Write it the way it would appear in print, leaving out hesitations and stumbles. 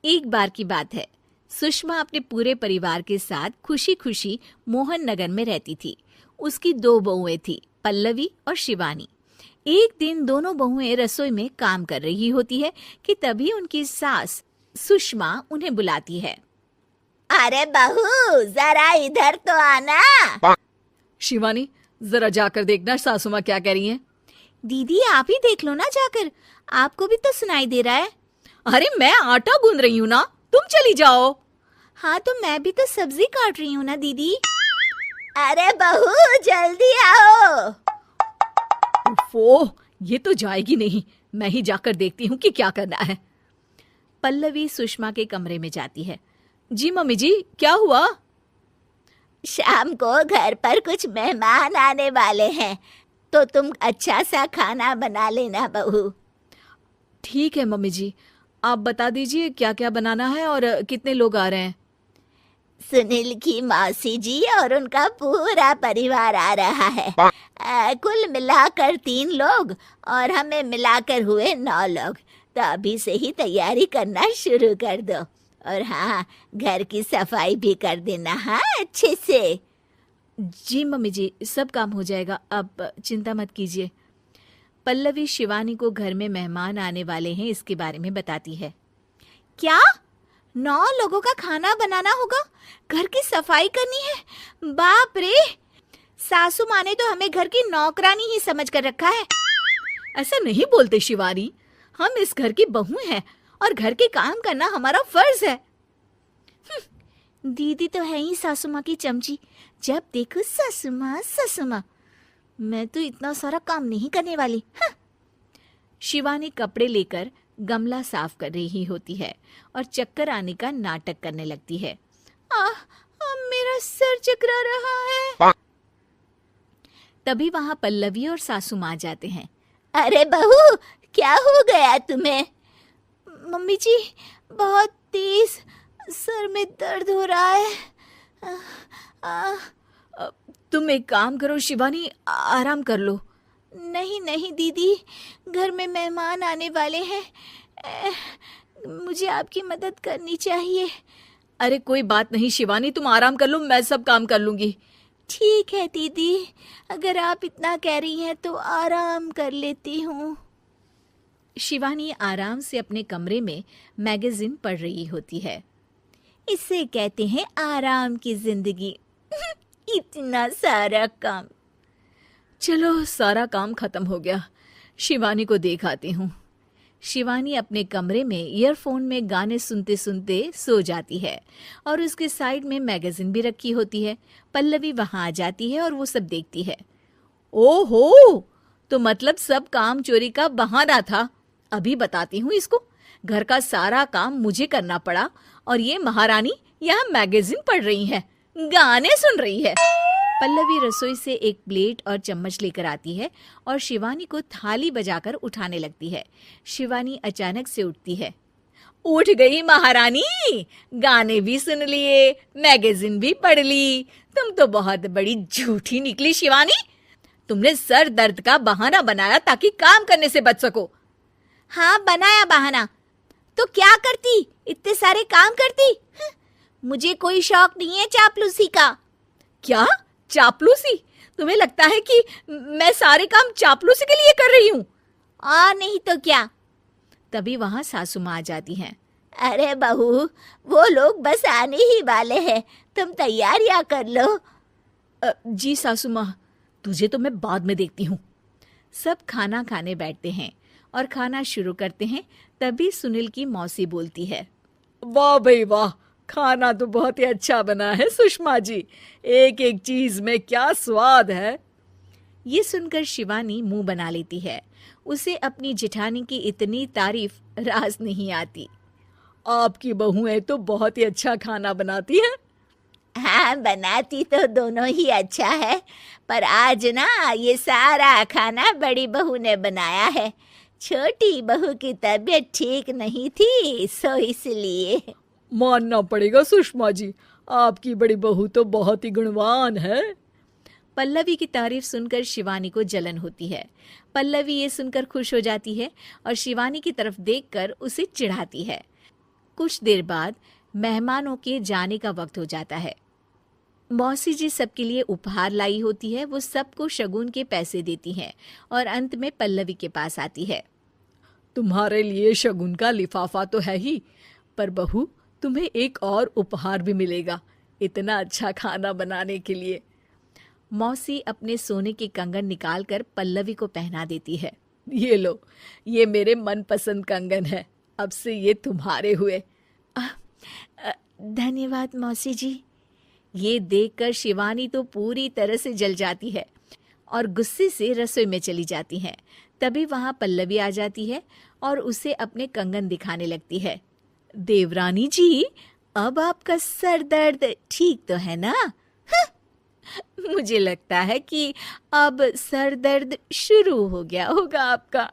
एक बार की बात है, सुषमा अपने पूरे परिवार के साथ खुशी खुशी मोहन नगर में रहती थी। उसकी 2 बहुएं थी, पल्लवी और शिवानी। एक दिन दोनों बहुएं रसोई में काम कर रही होती है कि तभी उनकी सास सुषमा उन्हें बुलाती है। अरे बहू, जरा इधर तो आना। शिवानी, जरा जाकर देखना सासू माँ क्या कह रही हैं। दीदी आप ही देख लो ना जाकर, आपको भी तो सुनाई दे रहा है। अरे मैं आटा गूंद रही हूँ ना, तुम चली जाओ। हाँ तो मैं भी तो सब्जी काट रही हूँ ना दीदी। अरे बहू, जल्दी आओ। ओह, ये तो जाएगी नहीं। मैं ही जाकर देखती हूँ कि क्या करना है। पल्लवी सुषमा के कमरे में जाती है। जी मम्मी जी, क्या हुआ? शाम को घर पर कुछ मेहमान आने वाले हैं, तो तुम अच्छा सा खाना बना लेना बहू। ठीक है मम्मी जी, आप बता दीजिए क्या क्या बनाना है और कितने लोग आ रहे हैं। सुनील की मौसी जी और उनका पूरा परिवार आ रहा है। कुल मिलाकर 3 लोग और हमें मिलाकर हुए 9 लोग। तो अभी से ही तैयारी करना शुरू कर दो। और हाँ, घर की सफाई भी कर देना, हाँ, अच्छे से। जी मम्मी जी, सब काम हो जाएगा, आप चिंता मत कीजिए। पल्लवी शिवानी को घर में मेहमान आने वाले हैं इसके बारे में बताती है। क्या 9 लोगों का खाना बनाना होगा, घर की सफाई करनी है? बाप रे, सासू माँ ने तो हमें घर की नौकरानी ही समझ कर रखा है। ऐसा नहीं बोलते शिवानी, हम इस घर की बहू हैं और घर के काम करना हमारा फर्ज है। दीदी तो है ही सासू माँ की चमची, जब देखो सासू माँ सासू माँ। मैं तो इतना सारा काम नहीं करने वाली। शिवानी कपड़े लेकर गमला साफ कर रही होती है और चक्कर आने का नाटक करने लगती है। मेरा सर चकरा रहा है। तभी वहां पल्लवी और सासू माँ जाते हैं। अरे बहू, क्या हो गया तुम्हें? मम्मी जी, बहुत तेज सर में दर्द हो रहा है। तुम एक काम करो शिवानी, आराम कर लो। नहीं नहीं दीदी, घर में मेहमान आने वाले हैं, मुझे आपकी मदद करनी चाहिए। अरे कोई बात नहीं शिवानी, तुम आराम कर लो, मैं सब काम कर लूंगी। ठीक है दीदी, अगर आप इतना कह रही हैं तो आराम कर लेती हूँ। शिवानी आराम से अपने कमरे में मैगजीन पढ़ रही होती है। इसे कहते हैं आराम की जिंदगी। इतना सारा काम। चलो, सारा काम खत्म हो गया, शिवानी को देख आती हूँ। शिवानी अपने कमरे में ईयरफोन में गाने सुनते सुनते सो जाती है और उसके साइड में मैगजीन भी रखी होती है। पल्लवी वहां आ जाती है और वो सब देखती है। ओहो, तो मतलब सब काम चोरी का बहाना था। अभी बताती हूँ इसको। घर का सारा काम मुझे करना पड़ा और ये महारानी यहाँ मैगजीन पढ़ रही है, गाने सुन रही है। पल्लवी रसोई से एक प्लेट और चम्मच लेकर आती है और शिवानी को थाली बजाकर उठाने लगती है। शिवानी अचानक से उठती है। उठ गई महारानी, गाने भी सुन लिए, मैगजीन भी पढ़ ली। तुम तो बहुत बड़ी झूठी निकली शिवानी। तुमने सर दर्द का बहाना बनाया ताकि काम करने से बच सको। हाँ, बनाया बहाना, तो क्या करती, इतने सारे काम करती। मुझे कोई शौक नहीं है चापलूसी का। क्या चापलूसी? तुम्हें लगता है कि मैं सारे काम चापलूसी के लिए कर रही हूँ? और नहीं तो क्या। तभी वहां सासू माँ आ जाती हैं। अरे बहू, वो लोग बस आने ही वाले हैं, तुम तैयारियां कर लो। जी सासू माँ, तुझे तो मैं बाद में देखती हूँ। सब खाना खाने बैठते हैं और खाना शुरू करते हैं। तभी सुनील की मौसी बोलती है। वाह भाई वाह, खाना तो बहुत ही अच्छा बना है सुषमा जी, एक एक चीज में क्या स्वाद है। ये सुनकर शिवानी मुंह बना लेती है। उसे अपनी जेठानी की इतनी तारीफ रास नहीं आती। आपकी बहुएं तो बहुत ही अच्छा खाना बनाती हैं। हाँ, बनाती तो दोनों ही अच्छा है, पर आज ना ये सारा खाना बड़ी बहू ने बनाया है। छोटी बहू की तबीयत ठीक नहीं थी, सो इसलिए। मानना पड़ेगा सुषमा जी, आपकी बड़ी बहू तो बहुत ही गुणवान है। पल्लवी की तारीफ सुनकर शिवानी को जलन होती है। पल्लवी ये सुनकर खुश हो जाती है और शिवानी की तरफ देखकर उसे चिढ़ाती है। कुछ देर बाद मेहमानों के जाने का वक्त हो जाता है। मौसी जी सबके लिए उपहार लाई होती है। वो सबको शगुन के पैसे देती हैं और अंत में पल्लवी के पास आती है। तुम्हारे लिए शगुन का लिफाफा तो है ही, पर बहू तुम्हें एक और उपहार भी मिलेगा इतना अच्छा खाना बनाने के लिए। मौसी अपने सोने के कंगन निकालकर पल्लवी को पहना देती है। ये लो, ये मेरे मनपसंद कंगन है, अब से ये तुम्हारे हुए। धन्यवाद मौसी जी। ये देखकर शिवानी तो पूरी तरह से जल जाती है और गुस्से से रसोई में चली जाती है। तभी वहां पल्लवी आ जाती है और उसे अपने कंगन दिखाने लगती है। देवरानी जी, अब आपका सर दर्द ठीक तो है ना? मुझे लगता है कि अब सर दर्द शुरू हो गया होगा आपका।